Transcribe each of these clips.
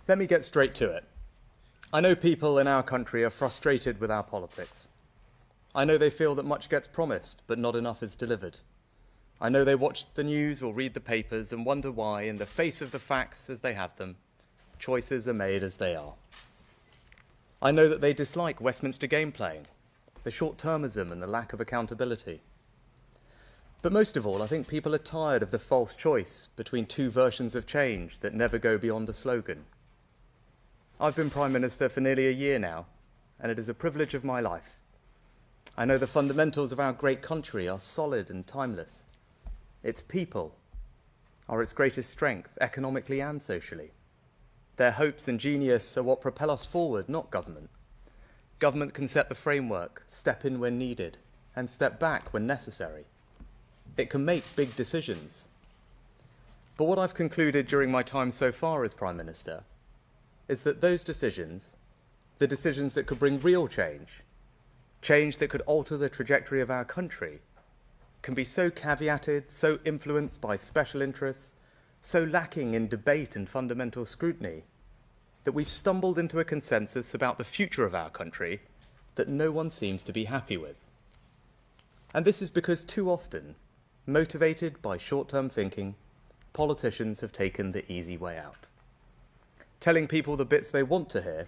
Let me get straight to it. I know people in our country are frustrated with our politics. I know they feel that much gets promised, but not enough is delivered. I know they watch the news or read the papers and wonder why, in the face of the facts as they have them, choices are made as they are. I know that they dislike Westminster game playing, the short-termism and the lack of accountability. But most of all, I think people are tired of the false choice between two versions of change that never go beyond a slogan. I've been Prime Minister for nearly a year now, and it is a privilege of my life. I know the fundamentals of our great country are solid and timeless. Its people are its greatest strength, economically and socially. Their hopes and genius are what propel us forward, not government. Government can set the framework, step in when needed, and step back when necessary. It can make big decisions. But what I've concluded during my time so far as Prime Minister is that those decisions, the decisions that could bring real change, change that could alter the trajectory of our country, can be so caveated, so influenced by special interests, so lacking in debate and fundamental scrutiny, that we've stumbled into a consensus about the future of our country that no one seems to be happy with. And this is because too often, motivated by short-term thinking, politicians have taken the easy way out, telling people the bits they want to hear,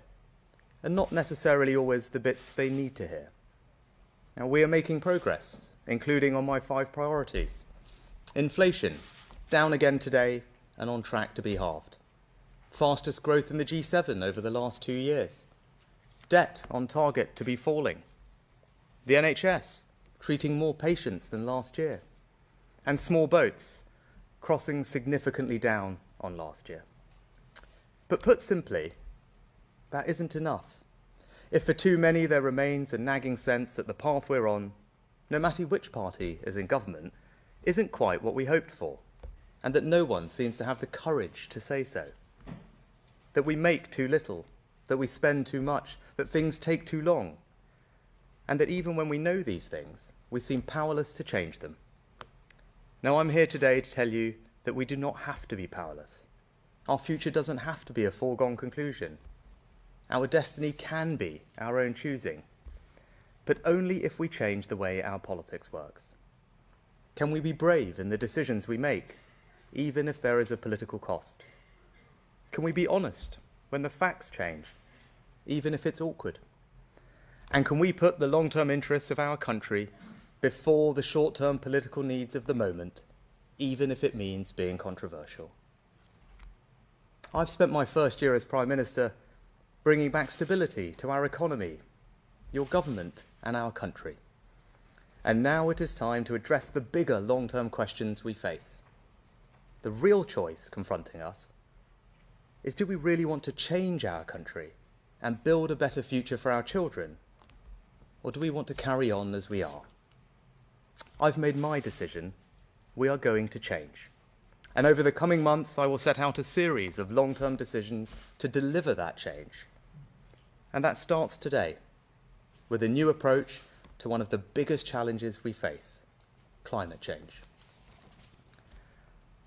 and not necessarily always the bits they need to hear. Now, we are making progress, including on my 5 priorities. Inflation, down again today and on track to be halved. Fastest growth in the G7 over the last 2 years. Debt on target to be falling. The NHS, treating more patients than last year. And small boats, crossing significantly down on last year. But put simply, that isn't enough. If for too many there remains a nagging sense that the path we're on, no matter which party is in government, isn't quite what we hoped for, and that no one seems to have the courage to say so. That we make too little, that we spend too much, that things take too long, and that even when we know these things, we seem powerless to change them. Now, I'm here today to tell you that we do not have to be powerless. Our future doesn't have to be a foregone conclusion. Our destiny can be our own choosing, but only if we change the way our politics works. Can we be brave in the decisions we make, even if there is a political cost? Can we be honest when the facts change, even if it's awkward? And can we put the long-term interests of our country before the short-term political needs of the moment, even if it means being controversial? I've spent my first year as Prime Minister bringing back stability to our economy, your government and our country. And now it is time to address the bigger long-term questions we face. The real choice confronting us is, do we really want to change our country and build a better future for our children? Or do we want to carry on as we are? I've made my decision. We are going to change. And over the coming months, I will set out a series of long-term decisions to deliver that change. And that starts today, with a new approach to one of the biggest challenges we face, climate change.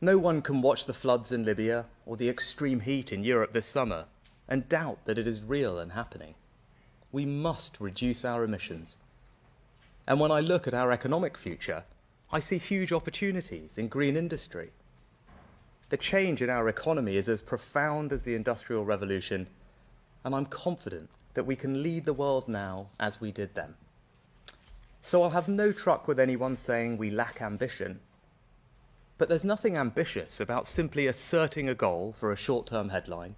No one can watch the floods in Libya or the extreme heat in Europe this summer and doubt that it is real and happening. We must reduce our emissions. And when I look at our economic future, I see huge opportunities in green industry. The change in our economy is as profound as the Industrial Revolution, and I'm confident that we can lead the world now as we did then. So I'll have no truck with anyone saying we lack ambition. But there's nothing ambitious about simply asserting a goal for a short-term headline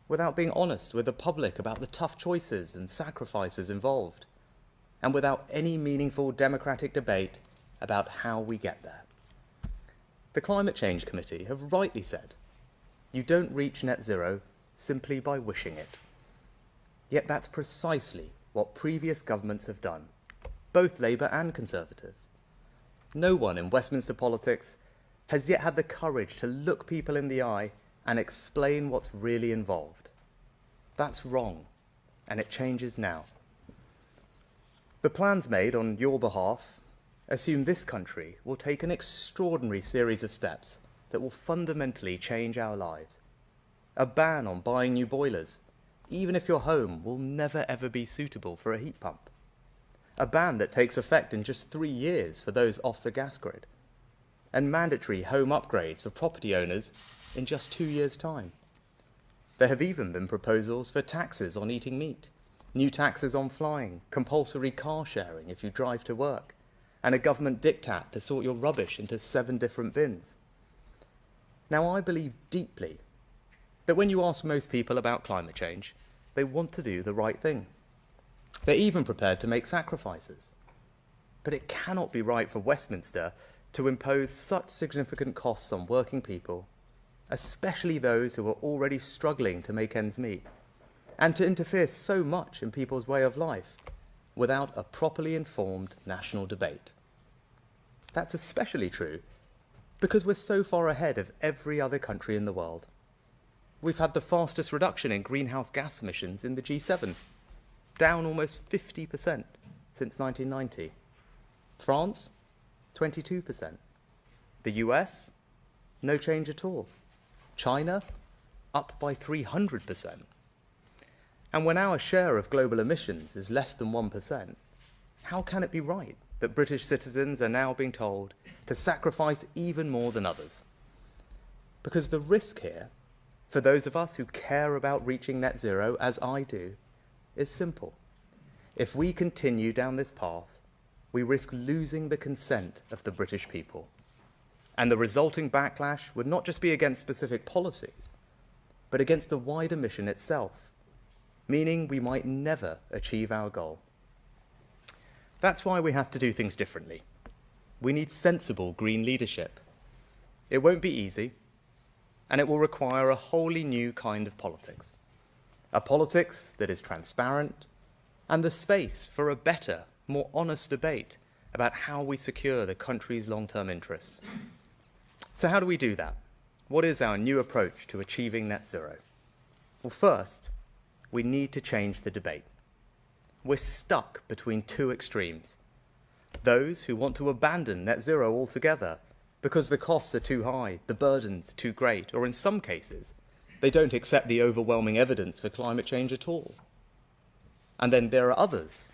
without being honest with the public about the tough choices and sacrifices involved, and without any meaningful democratic debate about how we get there. The Climate Change Committee have rightly said, you don't reach net zero simply by wishing it. Yet that's precisely what previous governments have done, both Labour and Conservative. No one in Westminster politics has yet had the courage to look people in the eye and explain what's really involved. That's wrong, and it changes now. The plans made on your behalf assume this country will take an extraordinary series of steps that will fundamentally change our lives. a ban on buying new boilers, even if your home will never ever be suitable for a heat pump, a ban that takes effect in just 3 years for those off the gas grid, and mandatory home upgrades for property owners in just 2 years' time. There have even been proposals for taxes on eating meat, new taxes on flying, compulsory car sharing if you drive to work, and a government diktat to sort your rubbish into 7 different bins. Now, I believe deeply that when you ask most people about climate change, they want to do the right thing. They're even prepared to make sacrifices. But it cannot be right for Westminster to impose such significant costs on working people, especially those who are already struggling to make ends meet, and to interfere so much in people's way of life without a properly informed national debate. That's especially true because we're so far ahead of every other country in the world. We've had the fastest reduction in greenhouse gas emissions in the G7, down almost 50% since 1990. France, 22%. The US, no change at all. China, up by 300%. And when our share of global emissions is less than 1%, how can it be right that British citizens are now being told to sacrifice even more than others? Because the risk here, for those of us who care about reaching net zero, as I do, is simple. If we continue down this path, we risk losing the consent of the British people. And the resulting backlash would not just be against specific policies, but against the wider mission itself, meaning we might never achieve our goal. That's why we have to do things differently. We need sensible green leadership. It won't be easy, and it will require a wholly new kind of politics. A politics that is transparent and the space for a better, more honest debate about how we secure the country's long-term interests. So how do we do that? What is our new approach to achieving net zero? Well, first, we need to change the debate. We're stuck between 2 extremes. Those who want to abandon net zero altogether because the costs are too high, the burden's too great, or in some cases, they don't accept the overwhelming evidence for climate change at all. And then there are others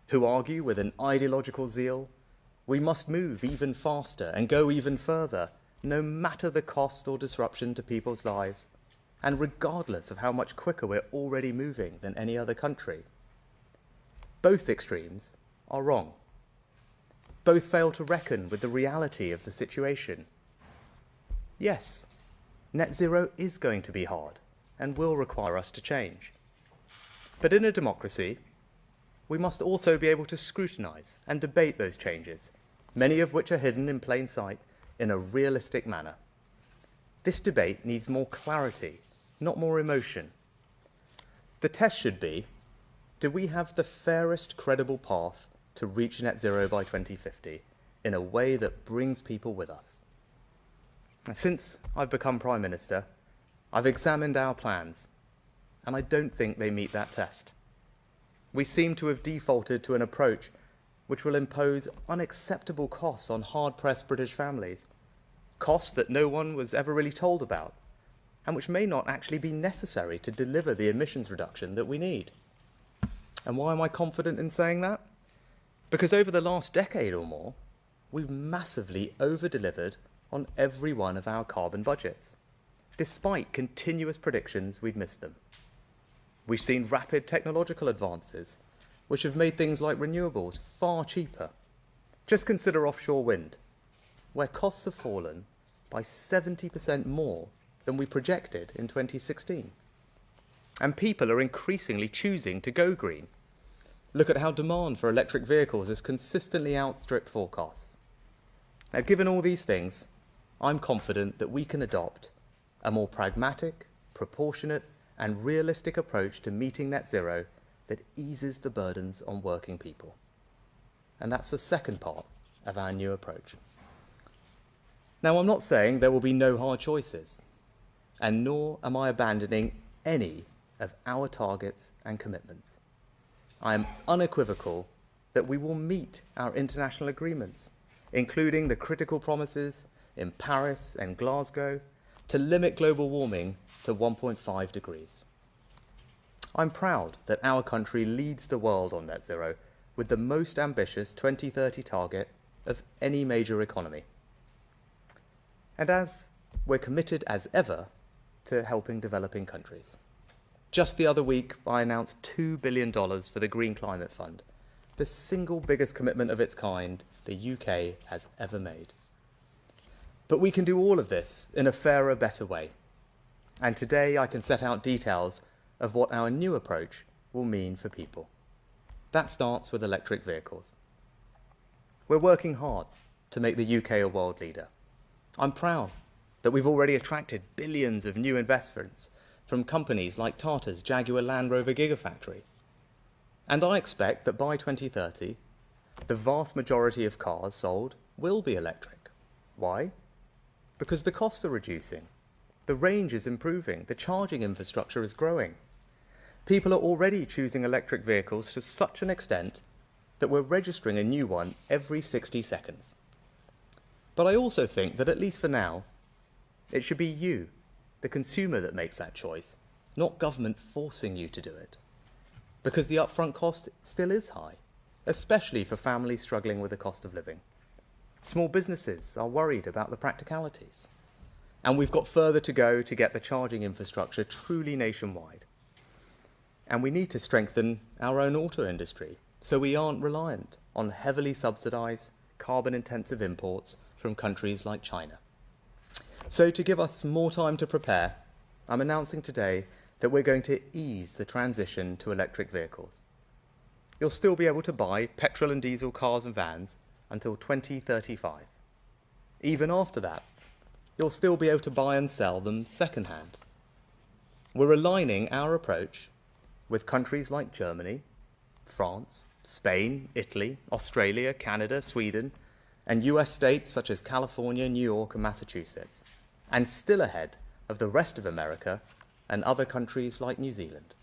who argue with an ideological zeal, we must move even faster and go even further, no matter the cost or disruption to people's lives, and regardless of how much quicker we're already moving than any other country. Both extremes are wrong. Both fail to reckon with the reality of the situation. Yes, net zero is going to be hard and will require us to change. But in a democracy, we must also be able to scrutinise and debate those changes, many of which are hidden in plain sight, in a realistic manner. This debate needs more clarity, not more emotion. The test should be, do we have the fairest credible path to reach net zero by 2050 in a way that brings people with us? Now, since I've become Prime Minister, I've examined our plans, and I don't think they meet that test. We seem to have defaulted to an approach which will impose unacceptable costs on hard-pressed British families, costs that no one was ever really told about, and which may not actually be necessary to deliver the emissions reduction that we need. And why am I confident in saying that? Because over the last decade or more, we've massively over-delivered on every one of our carbon budgets, despite continuous predictions we'd missed them. We've seen rapid technological advances, which have made things like renewables far cheaper. Just consider offshore wind, where costs have fallen by 70% more than we projected in 2016. And people are increasingly choosing to go green. Look at how demand for electric vehicles has consistently outstripped forecasts. Now, given all these things, I'm confident that we can adopt a more pragmatic, proportionate, and realistic approach to meeting net zero that eases the burdens on working people. And that's the second part of our new approach. Now, I'm not saying there will be no hard choices, and nor am I abandoning any of our targets and commitments. I am unequivocal that we will meet our international agreements, including the critical promises in Paris and Glasgow to limit global warming to 1.5 degrees. I'm proud that our country leads the world on net zero with the most ambitious 2030 target of any major economy. And as we're committed as ever to helping developing countries. Just the other week, I announced $2 billion for the Green Climate Fund, the single biggest commitment of its kind the UK has ever made. But we can do all of this in a fairer, better way. And today I can set out details of what our new approach will mean for people. That starts with electric vehicles. We're working hard to make the UK a world leader. I'm proud that we've already attracted billions of new investments from companies like Tata's Jaguar Land Rover Gigafactory. And I expect that by 2030, the vast majority of cars sold will be electric. Why? Because the costs are reducing, the range is improving, the charging infrastructure is growing. People are already choosing electric vehicles to such an extent that we're registering a new one every 60 seconds. But I also think that, at least for now, it should be you, the consumer, that makes that choice, not government forcing you to do it. Because the upfront cost still is high, especially for families struggling with the cost of living. Small businesses are worried about the practicalities. And we've got further to go to get the charging infrastructure truly nationwide. And we need to strengthen our own auto industry so we aren't reliant on heavily subsidised, carbon-intensive imports from countries like China. So to give us more time to prepare, I'm announcing today that we're going to ease the transition to electric vehicles. You'll still be able to buy petrol and diesel cars and vans until 2035. Even after that, you'll still be able to buy and sell them second-hand. We're aligning our approach with countries like Germany, France, Spain, Italy, Australia, Canada, Sweden, and US states such as California, New York, and Massachusetts, and still ahead of the rest of America and other countries like New Zealand.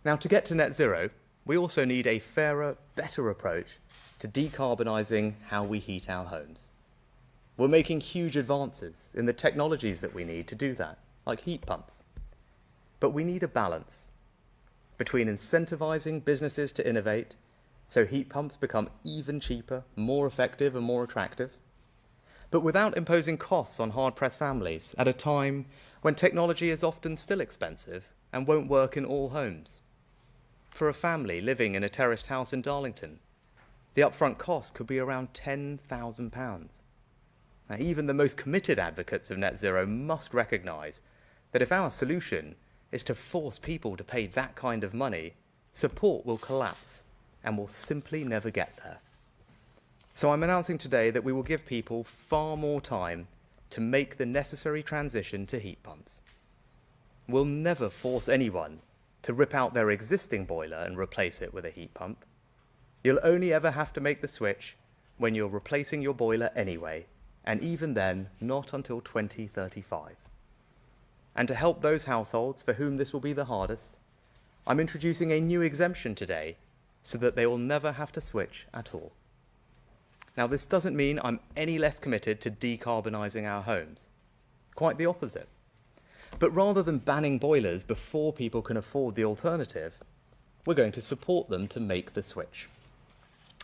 Now, to get to net zero, we also need a fairer, better approach to decarbonising how we heat our homes. We're making huge advances in the technologies that we need to do that, like heat pumps. But we need a balance between incentivising businesses to innovate so heat pumps become even cheaper, more effective and more attractive, but without imposing costs on hard-pressed families at a time when technology is often still expensive and won't work in all homes. For a family living in a terraced house in Darlington, the upfront cost could be around £10,000. Now, even the most committed advocates of net zero must recognise that if our solution is to force people to pay that kind of money, support will collapse and will simply never get there. So I'm announcing today that we will give people far more time to make the necessary transition to heat pumps. We'll never force anyone to rip out their existing boiler and replace it with a heat pump. You'll only ever have to make the switch when you're replacing your boiler anyway, and even then, not until 2035. And to help those households for whom this will be the hardest, I'm introducing a new exemption today so that they will never have to switch at all. Now, this doesn't mean I'm any less committed to decarbonising our homes. Quite the opposite. But rather than banning boilers before people can afford the alternative, we're going to support them to make the switch.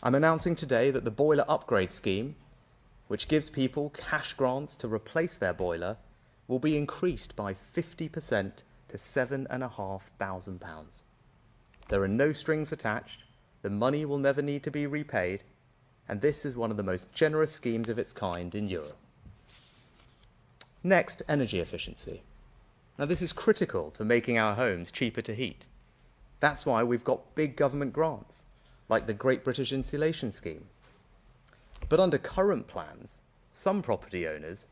I'm announcing today that the boiler upgrade scheme, which gives people cash grants to replace their boiler, will be increased by 50% to £7,500. There are no strings attached, the money will never need to be repaid, and this is one of the most generous schemes of its kind in Europe. Next, energy efficiency. Now, this is critical to making our homes cheaper to heat. That's why we've got big government grants, like the Great British Insulation Scheme. But under current plans, some property owners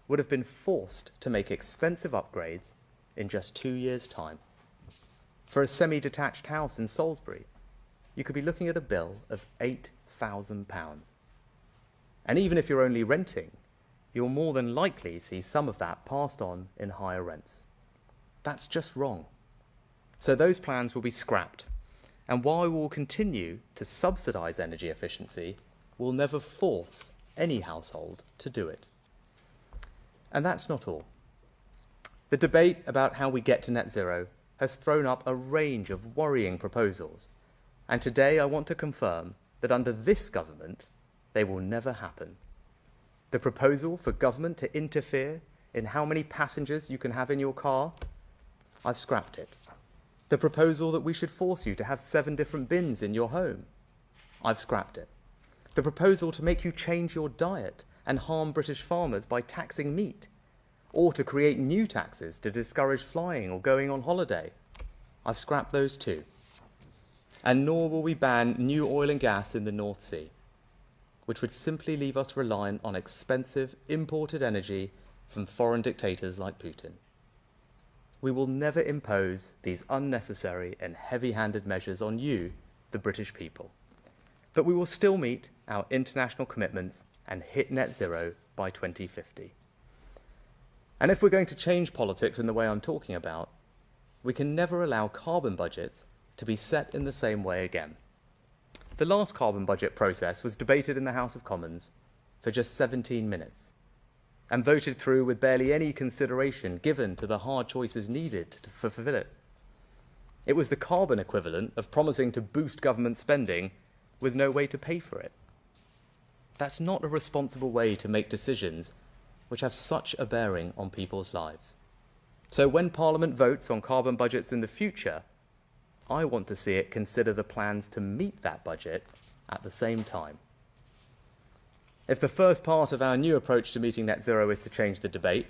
would have been forced to make expensive upgrades in just 2 years' time. For a semi-detached house in Salisbury, you could be looking at a bill of £8,000. And even if you're only renting, you'll more than likely see some of that passed on in higher rents. That's just wrong. So those plans will be scrapped. And while we will continue to subsidise energy efficiency, we'll never force any household to do it. And that's not all. The debate about how we get to net zero has thrown up a range of worrying proposals. And today I want to confirm that under this government, they will never happen. The proposal for government to interfere in how many passengers you can have in your car, I've scrapped it. The proposal that we should force you to have 7 different bins in your home, I've scrapped it. The proposal to make you change your diet and harm British farmers by taxing meat, or to create new taxes to discourage flying or going on holiday, I've scrapped those too. And nor will we ban new oil and gas in the North Sea, which would simply leave us reliant on expensive imported energy from foreign dictators like Putin. We will never impose these unnecessary and heavy-handed measures on you, the British people. But we will still meet our international commitments and hit net zero by 2050. And if we're going to change politics in the way I'm talking about, we can never allow carbon budgets to be set in the same way again. The last carbon budget process was debated in the House of Commons for just 17 minutes and voted through with barely any consideration given to the hard choices needed to fulfill it. It was the carbon equivalent of promising to boost government spending with no way to pay for it. That's not a responsible way to make decisions which have such a bearing on people's lives. So when Parliament votes on carbon budgets in the future, I want to see it consider the plans to meet that budget at the same time. If the first part of our new approach to meeting net zero is to change the debate,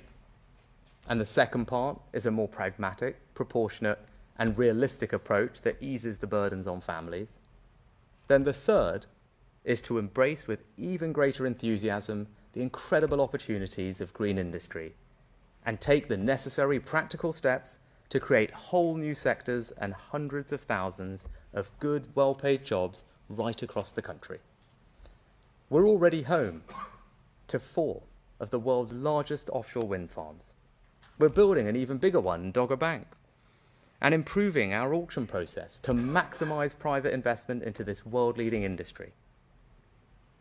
and the second part is a more pragmatic, proportionate, and realistic approach that eases the burdens on families, then the third is to embrace with even greater enthusiasm the incredible opportunities of green industry and take the necessary practical steps to create whole new sectors and hundreds of thousands of good, well-paid jobs right across the country. We're already home to 4 of the world's largest offshore wind farms. We're building an even bigger one in Dogger Bank and improving our auction process to maximise private investment into this world-leading industry.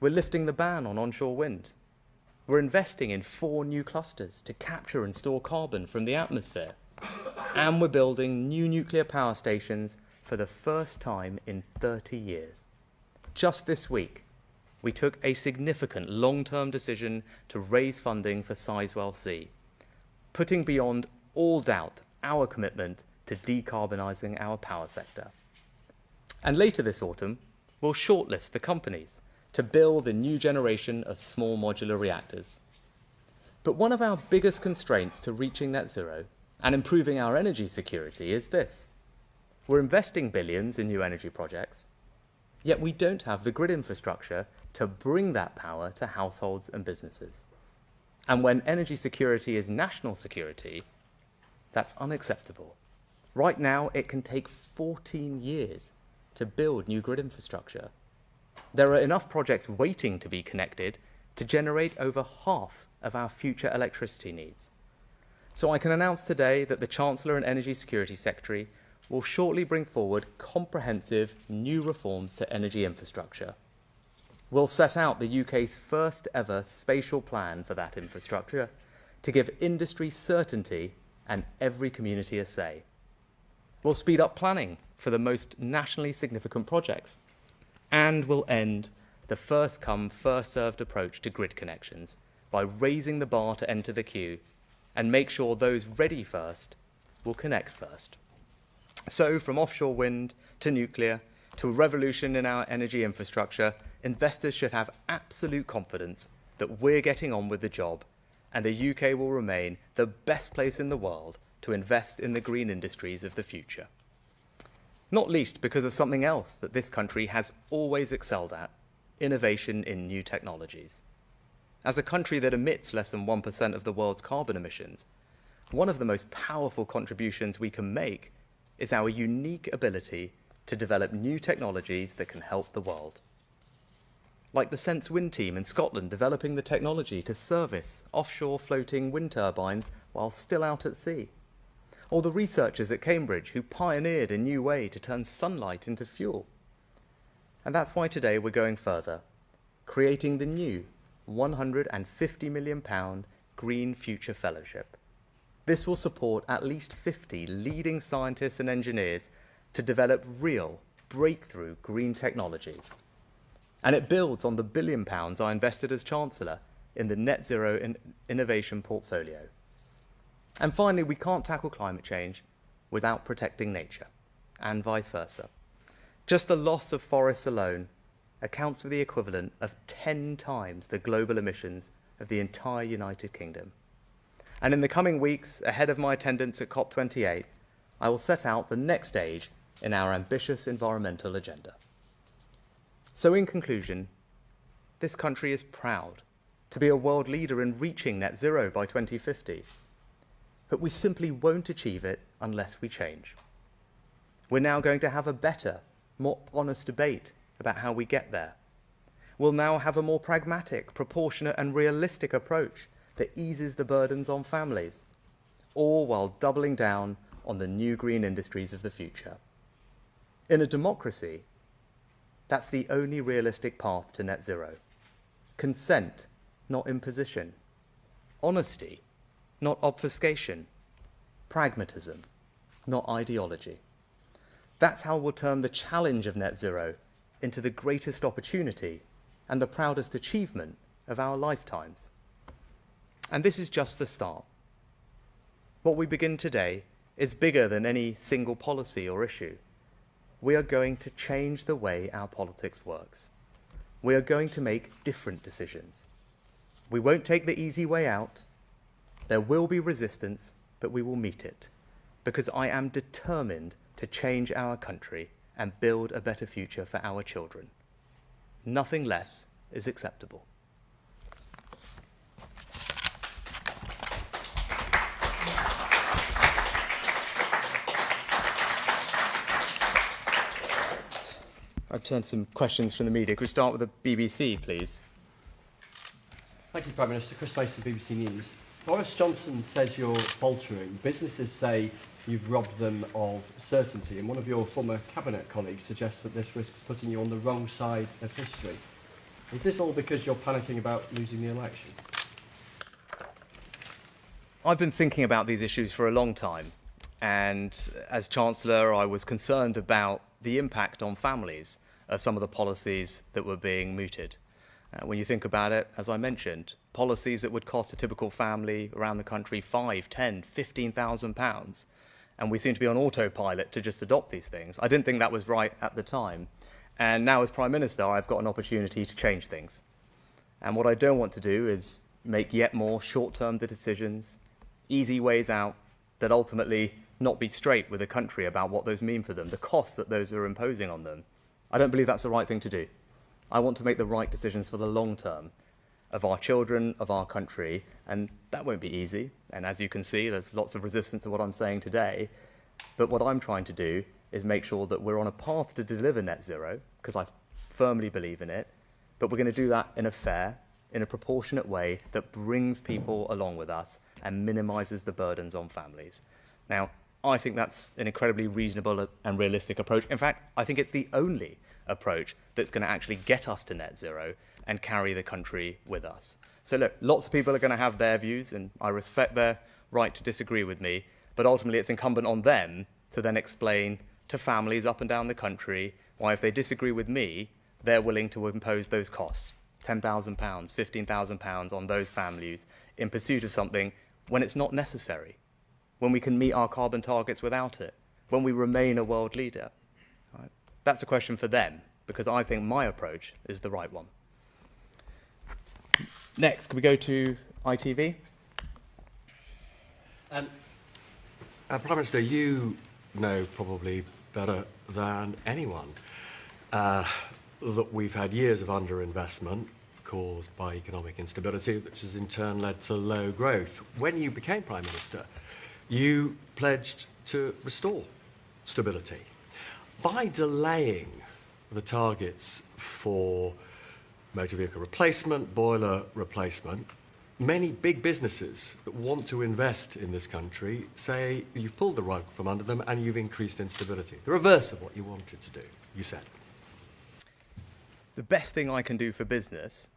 We're lifting the ban on onshore wind. We're investing in 4 new clusters to capture and store carbon from the atmosphere. And we're building new nuclear power stations for the first time in 30 years. Just this week, we took a significant long-term decision to raise funding for Sizewell C, putting beyond all doubt our commitment to decarbonising our power sector. And later this autumn, we'll shortlist the companies to build a new generation of small modular reactors. But one of our biggest constraints to reaching net zero and improving our energy security is this. We're investing billions in new energy projects, yet we don't have the grid infrastructure to bring that power to households and businesses. And when energy security is national security, that's unacceptable. Right now, it can take 14 years to build new grid infrastructure. There are enough projects waiting to be connected to generate over half of our future electricity needs. So I can announce today that the Chancellor and Energy Security Secretary will shortly bring forward comprehensive new reforms to energy infrastructure. We'll set out the UK's first ever spatial plan for that infrastructure to give industry certainty and every community a say. We'll speed up planning for the most nationally significant projects, and we'll end the first-come, first-served approach to grid connections by raising the bar to enter the queue and make sure those ready first will connect first. So from offshore wind to nuclear to a revolution in our energy infrastructure, investors should have absolute confidence that we're getting on with the job and the UK will remain the best place in the world to invest in the green industries of the future. Not least because of something else that this country has always excelled at, innovation in new technologies. As a country that emits less than 1% of the world's carbon emissions, one of the most powerful contributions we can make is our unique ability to develop new technologies that can help the world. Like the Sense Wind team in Scotland developing the technology to service offshore floating wind turbines while still out at sea. Or the researchers at Cambridge who pioneered a new way to turn sunlight into fuel. And that's why today we're going further, creating the new £150 million Green Future Fellowship. This will support at least 50 leading scientists and engineers to develop real, breakthrough green technologies. And it builds on the £1 billion I invested as Chancellor in the Net Zero Innovation Portfolio. And finally, we can't tackle climate change without protecting nature, and vice versa. Just the loss of forests alone accounts for the equivalent of 10 times the global emissions of the entire United Kingdom. And in the coming weeks, ahead of my attendance at COP28, I will set out the next stage in our ambitious environmental agenda. So in conclusion, this country is proud to be a world leader in reaching net zero by 2050. But we simply won't achieve it unless we change. We're now going to have a better, more honest debate about how we get there. We'll now have a more pragmatic, proportionate and realistic approach that eases the burdens on families, all while doubling down on the new green industries of the future. In a democracy, that's the only realistic path to net zero. Consent, not imposition. Honesty, not obfuscation. Pragmatism, not ideology. That's how we'll turn the challenge of net zero into the greatest opportunity and the proudest achievement of our lifetimes. And this is just the start. What we begin today is bigger than any single policy or issue. We are going to change the way our politics works. We are going to make different decisions. We won't take the easy way out. There will be resistance, but we will meet it, because I am determined to change our country and build a better future for our children. Nothing less is acceptable. I'll turn to some questions from the media. Could we start with the BBC, please? Thank you, Prime Minister. Chris Mason, BBC News. Boris Johnson says you're faltering. Businesses say you've robbed them of certainty, and one of your former cabinet colleagues suggests that this risks putting you on the wrong side of history. Is this all because you're panicking about losing the election? I've been thinking about these issues for a long time, and as Chancellor, I was concerned about the impact on families of some of the policies that were being mooted. When you think about it, as I mentioned, policies that would cost a typical family around the country £5,000, £10,000, £15,000, and we seem to be on autopilot to just adopt these things. I didn't think that was right at the time, and now as Prime Minister, I've got an opportunity to change things. And what I don't want to do is make yet more short-term decisions, easy ways out, that ultimately not be straight with the country about what those mean for them, the costs that those are imposing on them. I don't believe that's the right thing to do. I want to make the right decisions for the long term of our children, of our country, and that won't be easy. And as you can see, there's lots of resistance to what I'm saying today. But what I'm trying to do is make sure that we're on a path to deliver net zero, because I firmly believe in it, but we're going to do that in a fair, in a proportionate way that brings people along with us and minimises the burdens on families. Now, I think that's an incredibly reasonable and realistic approach. In fact, I think it's the only approach that's going to actually get us to net zero and carry the country with us. So look, lots of people are going to have their views, and I respect their right to disagree with me, but ultimately it's incumbent on them to then explain to families up and down the country why, if they disagree with me, they're willing to impose those costs, £10,000, £15,000 on those families in pursuit of something when it's not necessary, when we can meet our carbon targets without it, when we remain a world leader. Right? That's a question for them, because I think my approach is the right one. Next, can we go to ITV? Prime Minister, you know probably better than anyone that we've had years of underinvestment caused by economic instability, which has in turn led to low growth. When you became Prime Minister, you pledged to restore stability. By delaying the targets for motor vehicle replacement, boiler replacement, many big businesses that want to invest in this country say you've pulled the rug from under them and you've increased instability. The reverse of what you wanted to do, you said. The best thing I can do for business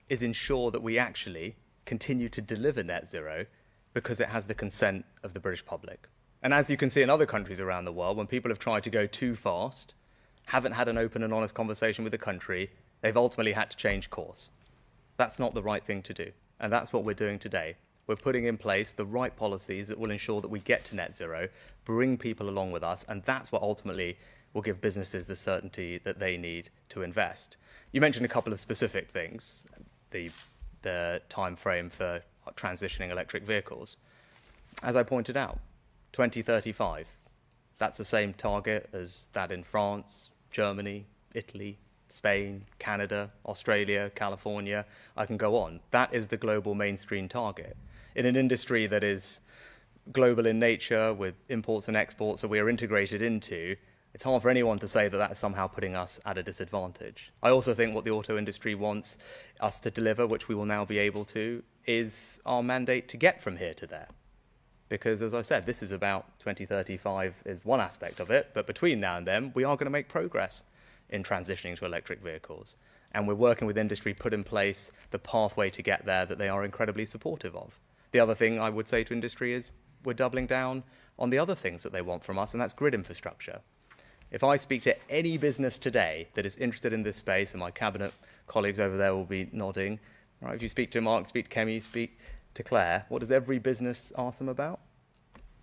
is ensure that we actually continue to deliver net zero because it has the consent of the British public. And as you can see in other countries around the world, when people have tried to go too fast, haven't had an open and honest conversation with the country, they've ultimately had to change course. That's not the right thing to do. And that's what we're doing today. We're putting in place the right policies that will ensure that we get to net zero, bring people along with us, and that's what ultimately will give businesses the certainty that they need to invest. You mentioned a couple of specific things, the time frame for transitioning electric vehicles. As I pointed out, 2035, that's the same target as that in France, Germany, Italy, Spain, Canada, Australia, California. I can go on. That is the global mainstream target. In an industry that is global in nature with imports and exports that we are integrated into, it's hard for anyone to say that that is somehow putting us at a disadvantage. I also think what the auto industry wants us to deliver, which we will now be able to, is our mandate to get from here to there. Because, as I said, this is about 2035 is one aspect of it, but between now and then, we are going to make progress in transitioning to electric vehicles. And we're working with industry, put in place the pathway to get there that they are incredibly supportive of. The other thing I would say to industry is we're doubling down on the other things that they want from us, and that's grid infrastructure. If I speak to any business today that is interested in this space, and my cabinet colleagues over there will be nodding, right? If you speak to Mark, speak to Kemi, speak to Claire, what does every business ask them about?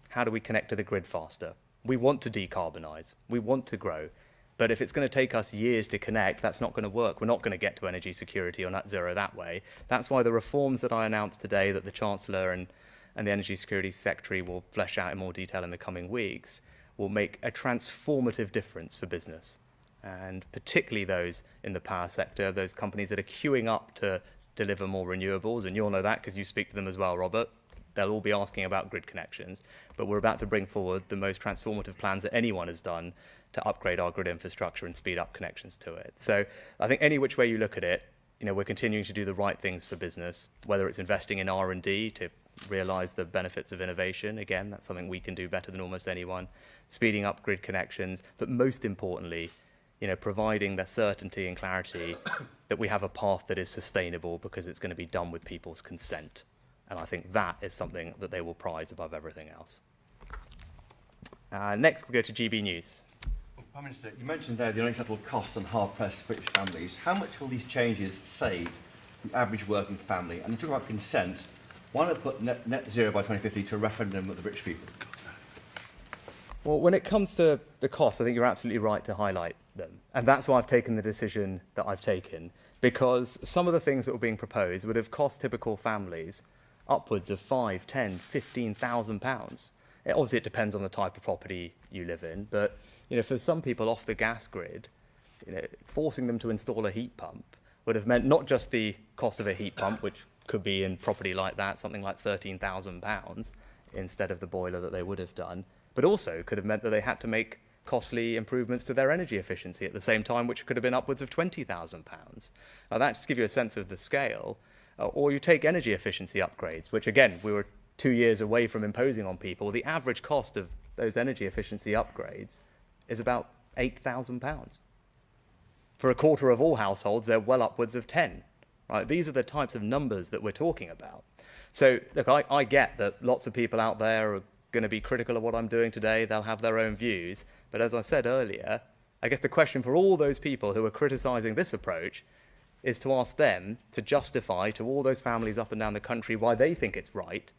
How do we connect to the grid faster? We want to decarbonise. We want to grow. But if it's going to take us years to connect, that's not going to work. We're not going to get to energy security or net zero that way. That's why the reforms that I announced today that the Chancellor and the Energy Security Secretary will flesh out in more detail in the coming weeks will make a transformative difference for business, and particularly those in the power sector, those companies that are queuing up to deliver more renewables, and you'll know that because you speak to them as well, Robert. They'll all be asking about grid connections, but we're about to bring forward the most transformative plans that anyone has done to upgrade our grid infrastructure and speed up connections to it. So I think any which way you look at it, we're continuing to do the right things for business, whether it's investing in R&D to realise the benefits of innovation. Again, that's something we can do better than almost anyone. Speeding up grid connections, but most importantly, providing the certainty and clarity that we have a path that is sustainable because it's going to be done with people's consent. And I think that is something that they will prize above everything else. Next, we go to GB News. Prime Minister, you mentioned there the unacceptable costs on hard-pressed British families. How much will these changes save the average working family? And you talk about consent. Why not put net zero by 2050 to a referendum of the British people? Well, when it comes to the costs, I think you're absolutely right to highlight them. And that's why I've taken the decision that I've taken, because some of the things that were being proposed would have cost typical families upwards of £5,000, £10,000, £15,000. Obviously, it depends on the type of property you live in, but for some people off the gas grid, forcing them to install a heat pump would have meant not just the cost of a heat pump, which could be in property like that, something like £13,000 instead of the boiler that they would have done, but also could have meant that they had to make costly improvements to their energy efficiency at the same time, which could have been upwards of £20,000. Now, that's to give you a sense of the scale. Or you take energy efficiency upgrades, which again, we were 2 years away from imposing on people. The average cost of those energy efficiency upgrades is about £8,000. For a quarter of all households, they're well upwards of 10. Right? These are the types of numbers that we're talking about. So, look, I get that lots of people out there are going to be critical of what I'm doing today. They'll have their own views. But as I said earlier, I guess the question for all those people who are criticising this approach is to ask them to justify to all those families up and down the country why they think it's right,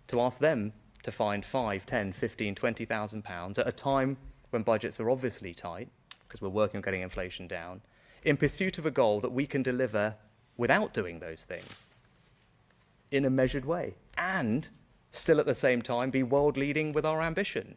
to ask them to find £5,000, £10,000, £15,000, £20,000 at a time when budgets are obviously tight, because we're working on getting inflation down, in pursuit of a goal that we can deliver without doing those things in a measured way, and still at the same time be world leading with our ambition.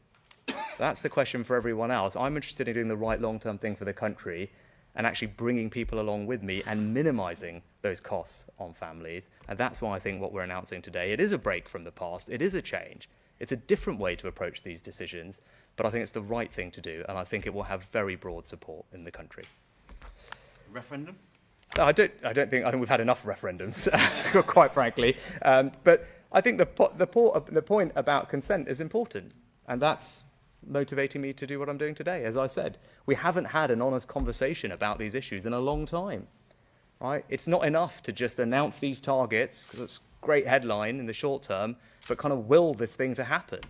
That's the question for everyone else. I'm interested in doing the right long-term thing for the country and actually bringing people along with me and minimising those costs on families. And that's why I think what we're announcing today, it is a break from the past, it is a change. It's a different way to approach these decisions, but I think it's the right thing to do, and I think it will have very broad support in the country. Referendum? No, I think we've had enough referendums, quite frankly. But I think the point about consent is important, and that's motivating me to do what I'm doing today. As I said, we haven't had an honest conversation about these issues in a long time. Right? It's not enough to just announce these targets, because it's great headline in the short term, but kind of will this thing to happen.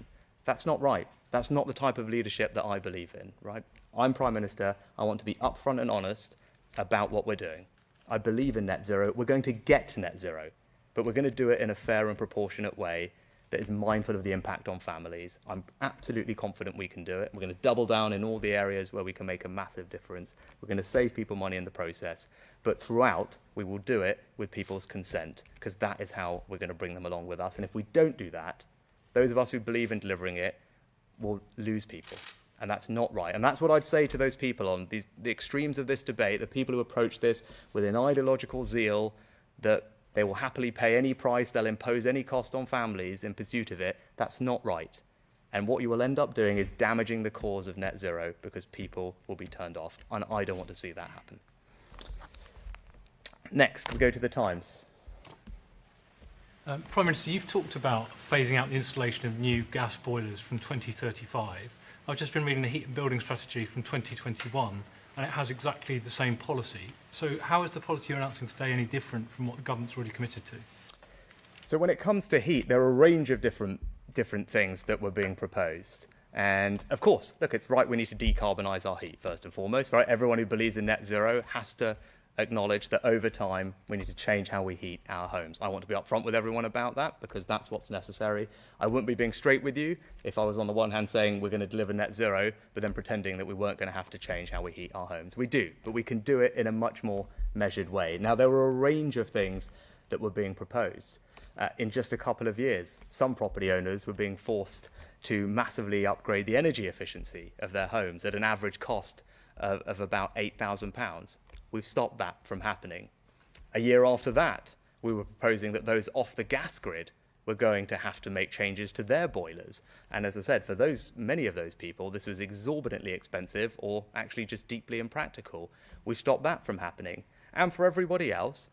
That's not right. That's not the type of leadership that I believe in, right? I'm Prime Minister. I want to be upfront and honest about what we're doing. I believe in net zero. We're going to get to net zero, but we're going to do it in a fair and proportionate way that is mindful of the impact on families. I'm absolutely confident we can do it. We're going to double down in all the areas where we can make a massive difference. We're going to save people money in the process, but throughout, we will do it with people's consent, because that is how we're going to bring them along with us. And if we don't do that, those of us who believe in delivering it will lose people. And that's not right. And that's what I'd say to those people on the extremes of this debate, the people who approach this with an ideological zeal that they will happily pay any price, they'll impose any cost on families in pursuit of it. That's not right. And what you will end up doing is damaging the cause of net zero, because people will be turned off. And I don't want to see that happen. Next, we go to the Times. Prime Minister, you've talked about phasing out the installation of new gas boilers from 2035. I've just been reading the Heat and Building Strategy from 2021, and it has exactly the same policy. So how is the policy you're announcing today any different from what the government's already committed to? So when it comes to heat, there are a range of different things that were being proposed. And of course, look, it's right, we need to decarbonise our heat first and foremost, right? Everyone who believes in net zero has to acknowledge that over time, we need to change how we heat our homes. I want to be upfront with everyone about that, because that's what's necessary. I wouldn't be being straight with you if I was on the one hand saying we're going to deliver net zero, but then pretending that we weren't going to have to change how we heat our homes. We do, but we can do it in a much more measured way. Now, there were a range of things that were being proposed. In just a couple of years, some property owners were being forced to massively upgrade the energy efficiency of their homes at an average cost of about £8,000. We've stopped that from happening. A year after that, we were proposing that those off the gas grid were going to have to make changes to their boilers. And as I said, for many of those people, this was exorbitantly expensive or actually just deeply impractical. We've stopped that from happening. And for everybody else,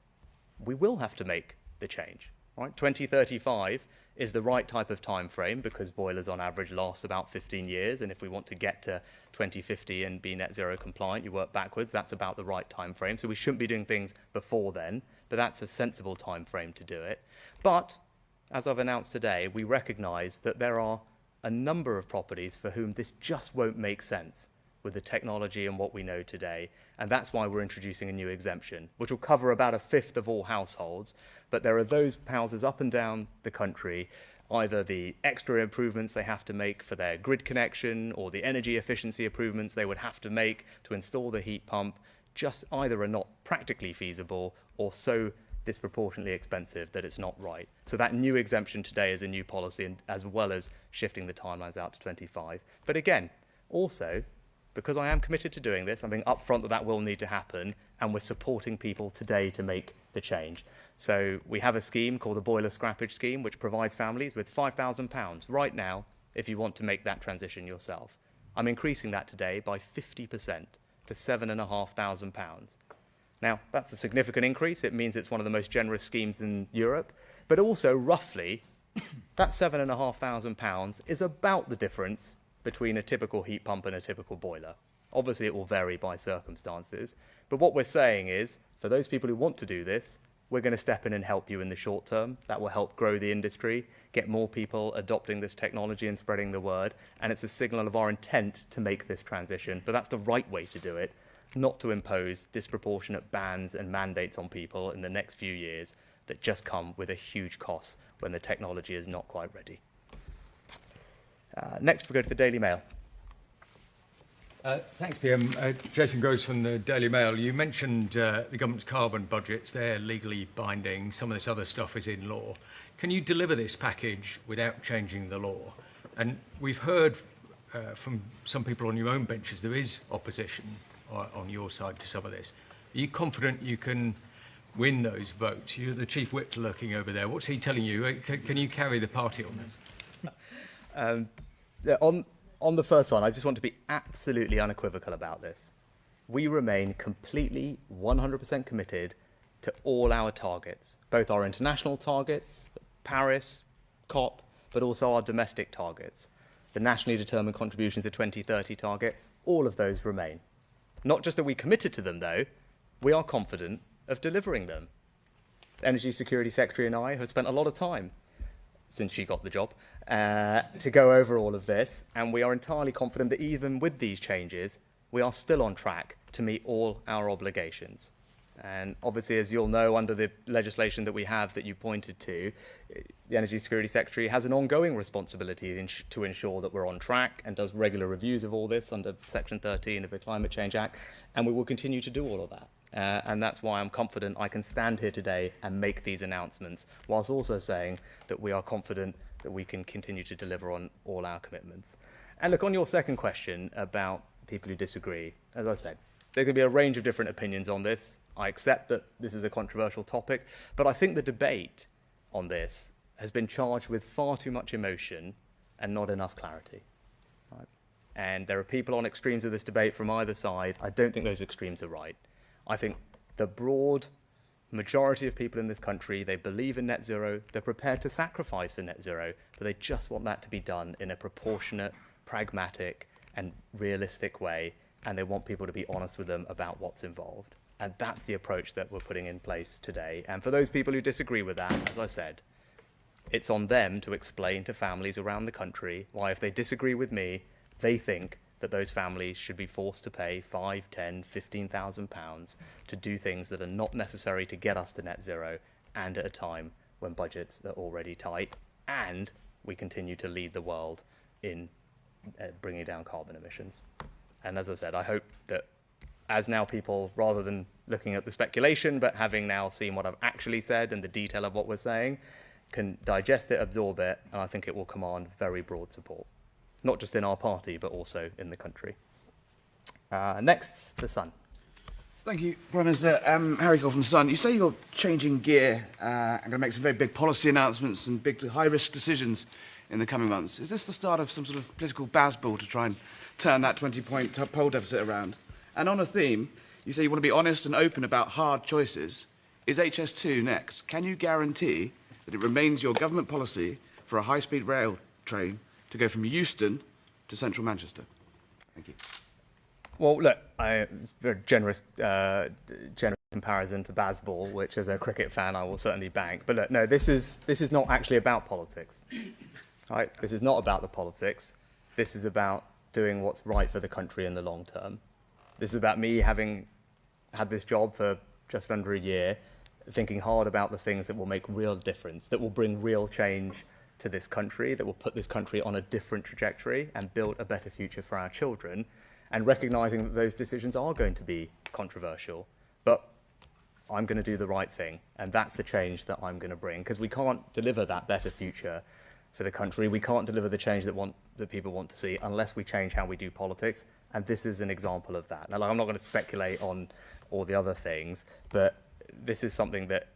we will have to make the change. Right? 2035 is the right type of time frame, because boilers on average last about 15 years. And if we want to get to 2050 and be net zero compliant, you work backwards, that's about the right time frame. So we shouldn't be doing things before then, but that's a sensible time frame to do it. But as I've announced today, we recognise that there are a number of properties for whom this just won't make sense with the technology and what we know today. And that's why we're introducing a new exemption, which will cover about a fifth of all households. But there are those houses up and down the country, either the extra improvements they have to make for their grid connection or the energy efficiency improvements they would have to make to install the heat pump, just either are not practically feasible or so disproportionately expensive that it's not right. So that new exemption today is a new policy, and as well as shifting the timelines out to 25. But again, also, because I am committed to doing this, I'm being upfront that that will need to happen, and we're supporting people today to make the change. So we have a scheme called the Boiler Scrappage Scheme, which provides families with £5,000 right now if you want to make that transition yourself. I'm increasing that today by 50% to £7,500. Now, that's a significant increase. It means it's one of the most generous schemes in Europe, but also roughly that £7,500 is about the difference between a typical heat pump and a typical boiler. Obviously, it will vary by circumstances, but what we're saying is, for those people who want to do this, we're going to step in and help you in the short term. That will help grow the industry, get more people adopting this technology and spreading the word, and it's a signal of our intent to make this transition, but that's the right way to do it, not to impose disproportionate bans and mandates on people in the next few years that just come with a huge cost when the technology is not quite ready. Next, we go to the Daily Mail. Thanks, PM. Jason Groves from the Daily Mail. You mentioned the government's carbon budgets. They're legally binding. Some of this other stuff is in law. Can you deliver this package without changing the law? And we've heard from some people on your own benches there is opposition on your side to some of this. Are you confident you can win those votes? You're the chief whip lurking over there. What's he telling you? Can you carry the party on this? On the first one, I just want to be absolutely unequivocal about this. We remain completely 100% committed to all our targets, both our international targets, Paris, COP, but also our domestic targets. The nationally determined contributions to 2030 target, all of those remain. Not just that we committed to them, though, we are confident of delivering them. Energy Security Secretary and I have spent a lot of time since she got the job to go over all of this, and we are entirely confident that even with these changes, we are still on track to meet all our obligations. And obviously, as you'll know, under the legislation that we have that you pointed to, the Energy Security Secretary has an ongoing responsibility to ensure that we're on track and does regular reviews of all this under Section 13 of the Climate Change Act, and we will continue to do all of that. And that's why I'm confident I can stand here today and make these announcements, whilst also saying that we are confident that we can continue to deliver on all our commitments. And look, on your second question about people who disagree, as I said, there can be a range of different opinions on this. I accept that this is a controversial topic, but I think the debate on this has been charged with far too much emotion and not enough clarity. Right? And there are people on extremes of this debate from either side. I don't think those extremes are right. I think the broad majority of people in this country, they believe in net zero, they're prepared to sacrifice for net zero, but they just want that to be done in a proportionate, pragmatic, and realistic way, and they want people to be honest with them about what's involved. And that's the approach that we're putting in place today. And for those people who disagree with that, as I said, it's on them to explain to families around the country why, if they disagree with me, they think that those families should be forced to pay £5,000, £10,000, £15,000 to do things that are not necessary to get us to net zero, and at a time when budgets are already tight, and we continue to lead the world in bringing down carbon emissions. And as I said, I hope that as now people, rather than looking at the speculation, but having now seen what I've actually said and the detail of what we're saying, can digest it, absorb it, and I think it will command very broad support, not just in our party, but also in the country. Next, the Sun. Thank you, Prime Minister. Harry Cole from The Sun. You say you're changing gear and going to make some very big policy announcements and big high-risk decisions in the coming months. Is this the start of some sort of political baseball to try and turn that 20-point poll deficit around? And on a theme, you say you want to be honest and open about hard choices. Is HS2 next? Can you guarantee that it remains your government policy for a high-speed rail train to go from Euston to central Manchester? Thank you. Well, look, it's a very generous comparison to baseball, which as a cricket fan I will certainly bank. But look, no, this is not actually about politics. Right? This is not about the politics. This is about doing what's right for the country in the long term. This is about me having had this job for just under a year, thinking hard about the things that will make real difference, that will bring real change to this country, that will put this country on a different trajectory and build a better future for our children, and recognising that those decisions are going to be controversial. But I'm going to do the right thing, and that's the change that I'm going to bring, because we can't deliver that better future for the country. We can't deliver the change that people want to see unless we change how we do politics, and this is an example of that. Now, I'm not going to speculate on all the other things, but this is something that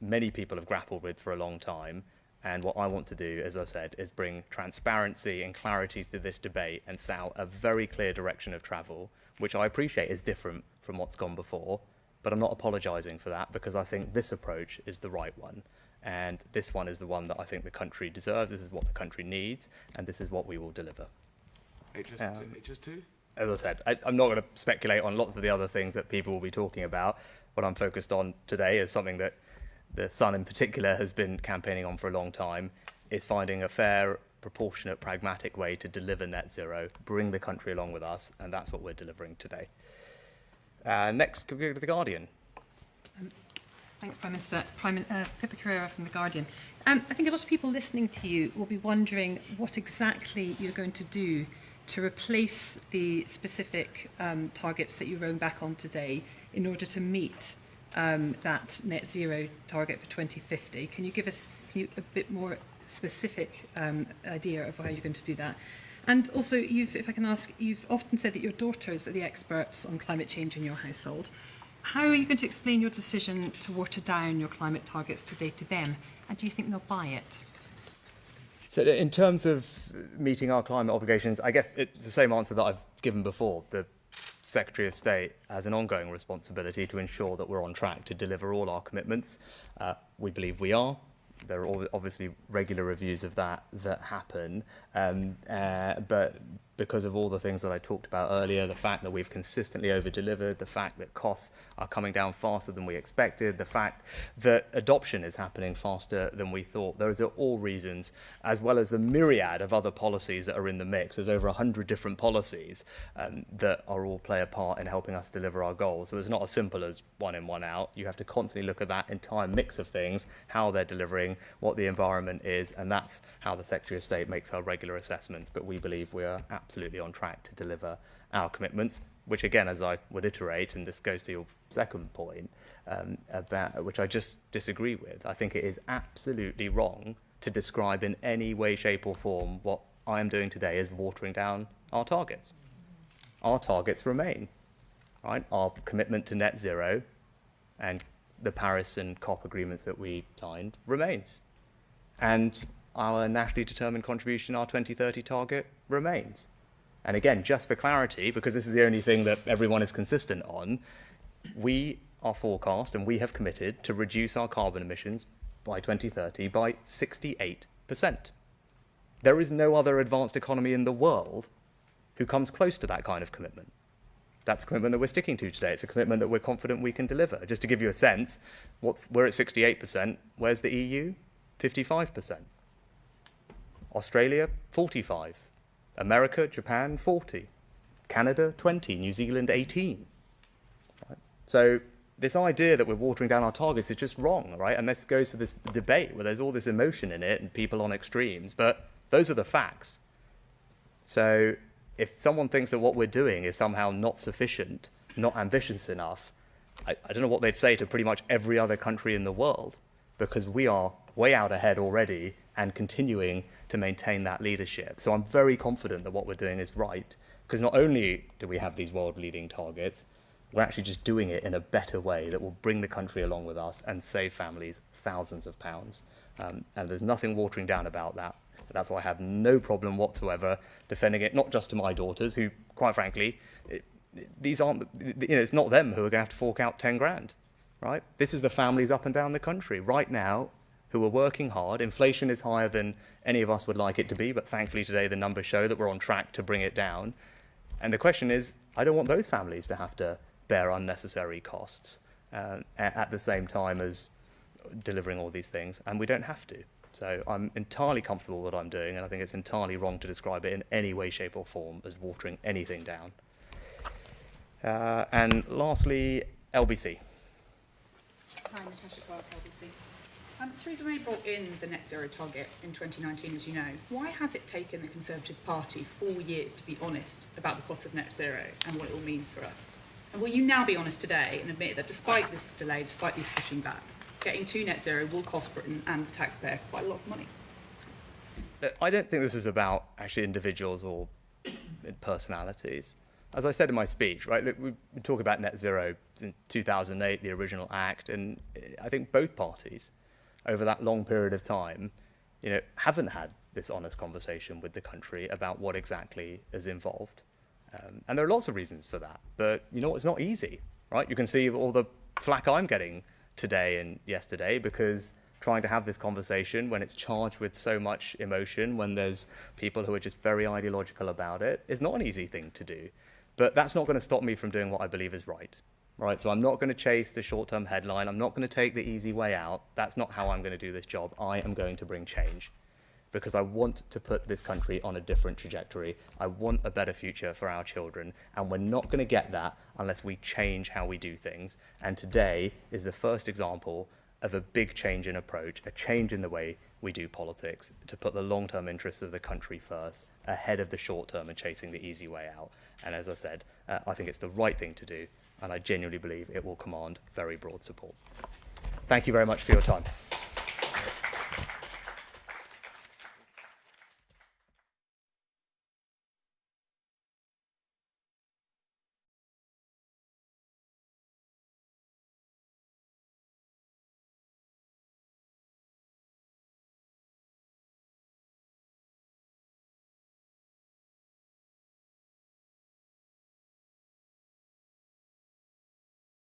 many people have grappled with for a long time, and what I want to do, as I said, is bring transparency and clarity to this debate and set out a very clear direction of travel, which I appreciate is different from what's gone before, but I'm not apologising for that, because I think this approach is the right one. And this one is the one that I think the country deserves. This is what the country needs, and this is what we will deliver. HS2? As I said, I'm not going to speculate on lots of the other things that people will be talking about. What I'm focused on today is something that the Sun in particular has been campaigning on for a long time, is finding a fair, proportionate, pragmatic way to deliver net zero, bring the country along with us, and that's what we're delivering today. Next, can we go to The Guardian? Thanks, Prime Minister. Pippa Carrera from The Guardian. I think a lot of people listening to you will be wondering what exactly you're going to do to replace the specific targets that you're rowing back on today in order to meet that net zero target for 2050. Can you give us a bit more specific idea of how you're going to do that? And also, if I can ask, you've often said that your daughters are the experts on climate change in your household. How are you going to explain your decision to water down your climate targets today to them? And do you think they'll buy it? So in terms of meeting our climate obligations, I guess it's the same answer that I've given before. The Secretary of State has an ongoing responsibility to ensure that we're on track to deliver all our commitments. We believe we are. There are obviously regular reviews of that happen, but because of all the things that I talked about earlier, the fact that we've consistently over-delivered, the fact that costs are coming down faster than we expected, the fact that adoption is happening faster than we thought. Those are all reasons, as well as the myriad of other policies that are in the mix. There's over 100 different policies that are all play a part in helping us deliver our goals. So it's not as simple as one in, one out. You have to constantly look at that entire mix of things, how they're delivering, what the environment is, and that's how the Secretary of State makes her regular assessments. But we believe we are absolutely on track to deliver our commitments, which again, as I would iterate, and this goes to your second point, about which I just disagree with. I think it is absolutely wrong to describe in any way, shape or form what I am doing today as watering down our targets. Our targets remain, right? Our commitment to net zero and the Paris and COP agreements that we signed remains. And our nationally determined contribution, our 2030 target, remains. And again, just for clarity, because this is the only thing that everyone is consistent on, we are forecast and we have committed to reduce our carbon emissions by 2030 by 68%. There is no other advanced economy in the world who comes close to that kind of commitment. That's a commitment that we're sticking to today. It's a commitment that we're confident we can deliver. Just to give you a sense, we're at 68%. Where's the EU? 55%. Australia, 45%. America, Japan, 40%. Canada, 20%. New Zealand, 18%. Right? So this idea that we're watering down our targets is just wrong, right? And this goes to this debate where there's all this emotion in it and people on extremes, but those are the facts. So if someone thinks that what we're doing is somehow not sufficient, not ambitious enough, I don't know what they'd say to pretty much every other country in the world, because we are way out ahead already and continuing to maintain that leadership. So I'm very confident that what we're doing is right, because not only do we have these world-leading targets, we're actually just doing it in a better way that will bring the country along with us and save families thousands of pounds. And there's nothing watering down about that. That's why I have no problem whatsoever defending it, not just to my daughters, who, quite frankly, these aren't, it's not them who are going to have to fork out 10 grand, right? This is the families up and down the country right now who are working hard. Inflation is higher than any of us would like it to be, but thankfully today the numbers show that we're on track to bring it down. And the question is, I don't want those families to have to bear unnecessary costs at the same time as delivering all these things, and we don't have to. So I'm entirely comfortable with what I'm doing, and I think it's entirely wrong to describe it in any way, shape or form as watering anything down. And lastly, LBC. Hi, Natasha Clark, LBC. Theresa May brought in the net zero target in 2019, as you know. Why has it taken the Conservative Party 4 years to be honest about the cost of net zero and what it all means for us? And will you now be honest today and admit that despite this delay, despite these pushing back, getting to net zero will cost Britain and the taxpayer quite a lot of money? I don't think this is about actually individuals or personalities. As I said in my speech, right, look, we talk about net zero in 2008, the original act, and I think both parties over that long period of time, haven't had this honest conversation with the country about what exactly is involved. And there are lots of reasons for that, but it's not easy, right? You can see all the flack I'm getting today and yesterday because trying to have this conversation when it's charged with so much emotion, when there's people who are just very ideological about it, is not an easy thing to do. But that's not going to stop me from doing what I believe is right. Right, so I'm not going to chase the short-term headline. I'm not going to take the easy way out. That's not how I'm going to do this job. I am going to bring change because I want to put this country on a different trajectory. I want a better future for our children, and we're not going to get that unless we change how we do things. And today is the first example of a big change in approach, a change in the way we do politics, to put the long-term interests of the country first, ahead of the short-term and chasing the easy way out. And as I said, I think it's the right thing to do, and I genuinely believe it will command very broad support. Thank you very much for your time.